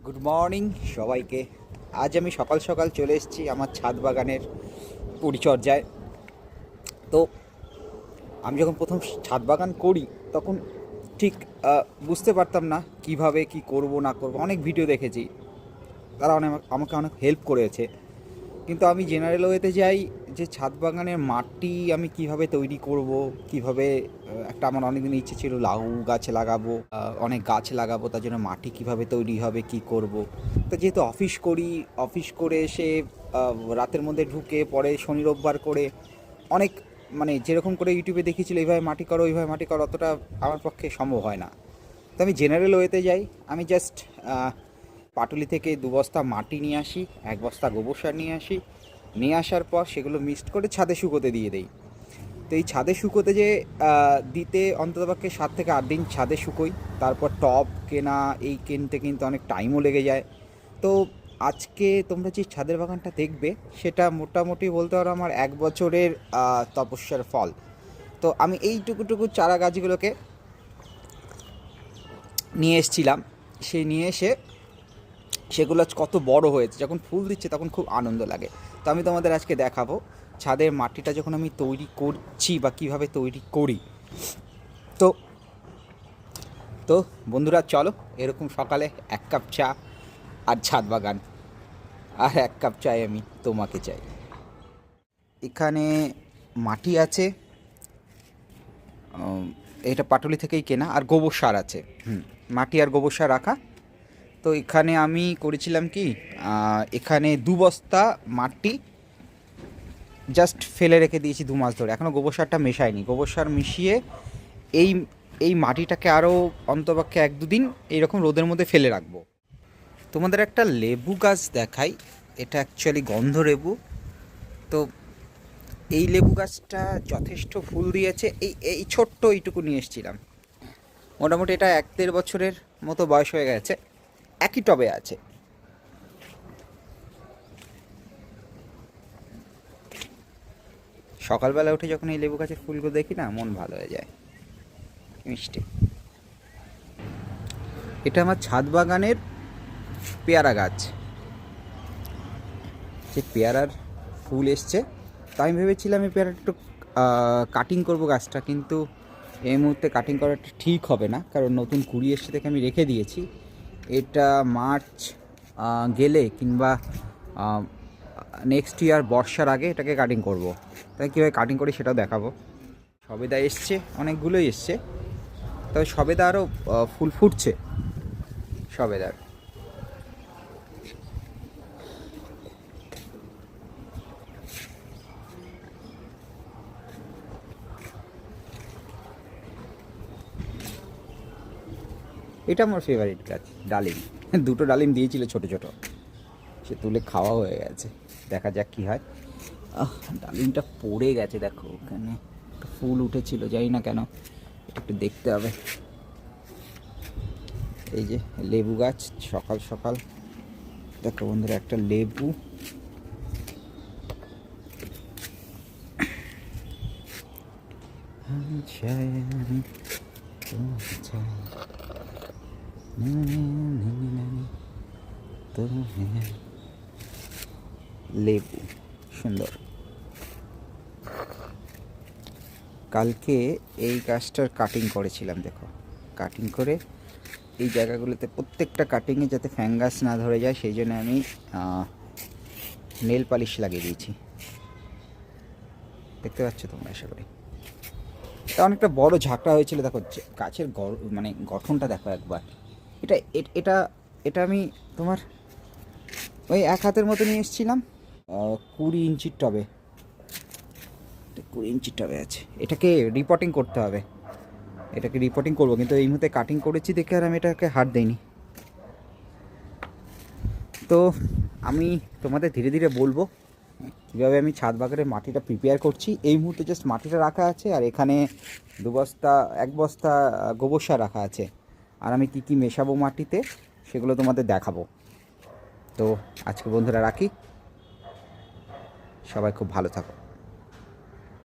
Good morning সবাইকে। আজ আমি সকাল সকাল চলে এসেছি আমার ছাদ বাগানের পরিচর্যায়। তো আমি যখন প্রথম ছাদ বাগান করি তখন ঠিক বুঝতে পারতাম না কিভাবে কি করব না করব। অনেক ভিডিও দেখেছি, তারা আমাকে অনেক হেল্প করেছে, কিন্তু আমি জেনারেল ওয়েতে যাই যে ছাদ বাগানের মাটি আমি কিভাবে তৈরি করব, কিভাবে একটা আমার অনেক দিন ইচ্ছে ছিল লাউ গাছ লাগাবো, অনেক গাছ লাগাবো, তার জন্য মাটি কিভাবে তৈরি হবে কি করব। তো যেহেতু অফিস করে এসে রাতের মধ্যে ঢুকে পরে শনি রোববার করে অনেক মানে যেরকম করে ইউটিউবে দেখিয়েছিল এইভাবে মাটি করো ওইভাবে মাটি করো, অতটা আমার পক্ষে সম্ভব হয় না। তো আমি জেনারেল ওয়েতে যাই। আমি জাস্ট পাটুলি থেকে 2 বস্তা মাটি নিয়ে আসি, 1 বস্তা গোবর সার নিয়ে আসি, নিয়ে আসার পর সেগুলো মিক্সড করে ছাদে শুকোতে দিয়ে দেই। তো এই ছাদে শুকোতে যে দিতে অন্ততপক্ষে 7 থেকে 8 দিন ছাদে শুকোই। তারপর টব কেনা, এই কিনতে কিন্তু অনেক টাইমও লেগে যায়। তো আজকে তোমরা যে ছাদের বাগানটা দেখবে সেটা মোটামুটি বলতে পারো আমার 1 বছরের তপস্যার ফল। তো আমি এই টুকু চারা গাছগুলোকে নিয়ে এসেছিলাম। সেই নিয়ে এসে সেগুলো আজ কত বড় হয়েছে, যখন ফুল দিচ্ছে তখন খুব আনন্দ লাগে। তো আমি তোমাদের আজকে দেখাবো ছাদের মাটিটা যখন আমি তৈরি করছি বা কিভাবে তৈরি করি। তো তো বন্ধুরা চলো, এরকম সকালে 1 কাপ চা আর ছাদ বাগান, আর 1 কাপ চাই আমি তোমাকে চাই। এখানে মাটি আছে, এটা পাটুলি থেকেই কেনা, আর গোবর সার আছে। মাটি আর গোবর সার রাখা। তো এখানে আমি করেছিলাম কি, এখানে 2 বস্তা মাটি জাস্ট ফেলে রেখে দিয়েছি 2 মাস ধরে, এখনও গোবর সারটা মেশাইনি। গোবর সার মিশিয়ে এই এই মাটিটাকে আরও অন্তপক্ষে 1-2 দিন এইরকম রোদের মধ্যে ফেলে রাখবো। তোমাদের একটা লেবু গাছ দেখাই, এটা অ্যাকচুয়ালি গন্ধ লেবু। তো এই লেবু গাছটা যথেষ্ট ফুল দিয়েছে। এই এই ছোট্ট এইটুকু নিয়ে এসেছিলাম, মোটামুটি এটা 1-1.5 বছরের মতো বয়স হয়ে গেছে, একই টবে আছে। সকালবেলা উঠে যখন এই লেবু গাছের ফুলগুলো দেখি না, মন ভালো হয়ে যায়, মিষ্টি। এটা আমার ছাদ বাগানের পেয়ারা গাছ, যে পেয়ারার ফুল এসছে। তাই আমি ভেবেছিলাম এই পেয়ারাটা একটু কাটিং করবো গাছটা, কিন্তু এই মুহূর্তে কাটিং করাটা ঠিক হবে না, কারণ নতুন কুড়ি এসছে থেকে আমি রেখে দিয়েছি। এটা মার্চ গেলে কিংবা নেক্সট ইয়ার বর্ষার আগে এটাকে কাটিং করব। তাই কীভাবে কাটিং করি সেটাও দেখাবো। সবেদা এসছে, অনেকগুলোই এসছে, তবে সবেদা আরও ফুল ফুটছে সবেদার। এটা আমার ফেভারিট গাছ, ডালিম। 2টো ডালিম দিয়েছিল ছোট ছোট, সে তুলে খাওয়া হয়ে গেছে, দেখা যাক কী হয়। ডালিমটা পড়ে গেছে, দেখো ওখানে ফুল উঠেছিল, জানি না কেন, এটা একটু দেখতে হবে। এই যে লেবু গাছ, সকাল সকাল দেখো বন্ধুরা একটা লেবু। লেবু সুন্দর। কালকে এই গাছটার কাটিং করেছিলাম, দেখো কাটিং করে এই জায়গাগুলোতে প্রত্যেকটা কাটিংয়ে যাতে ফ্যাঙ্গাস না ধরে যায় সেই জন্য আমি নেল পালিশ লাগিয়ে দিয়েছি, দেখতে পাচ্ছ তোমরা আশা করি। এটা অনেকটা বড় ঝাঁকড়া হয়েছিল, দেখো গাছের মানে গঠনটা দেখো একবার। এটা এটা এটা আমি তোমার ওই 1 হাতের মতো নিয়ে এসেছিলাম, 20 ইঞ্চির টবে, 20 ইঞ্চির টবে আছে। এটাকে রিপোর্টিং করতে হবে, এটাকে রিপোর্টিং করবো, কিন্তু এই মুহূর্তে কাটিং করেছি দেখে আর আমি এটাকে হাত দিইনি। তো আমি তোমাদের ধীরে ধীরে বলবো কীভাবে আমি ছাদ বাগানের মাটিটা প্রিপেয়ার করছি। এই মুহূর্তে জাস্ট মাটিটা রাখা আছে, আর এখানে 1 বস্তা গোবর সার রাখা আছে, আর আমি কী কী মেশাবো মাটিতে সেগুলো তোমাদের দেখাবো। তো আজকে বন্ধুরা রাখি, সবাই খুব ভালো থাকো।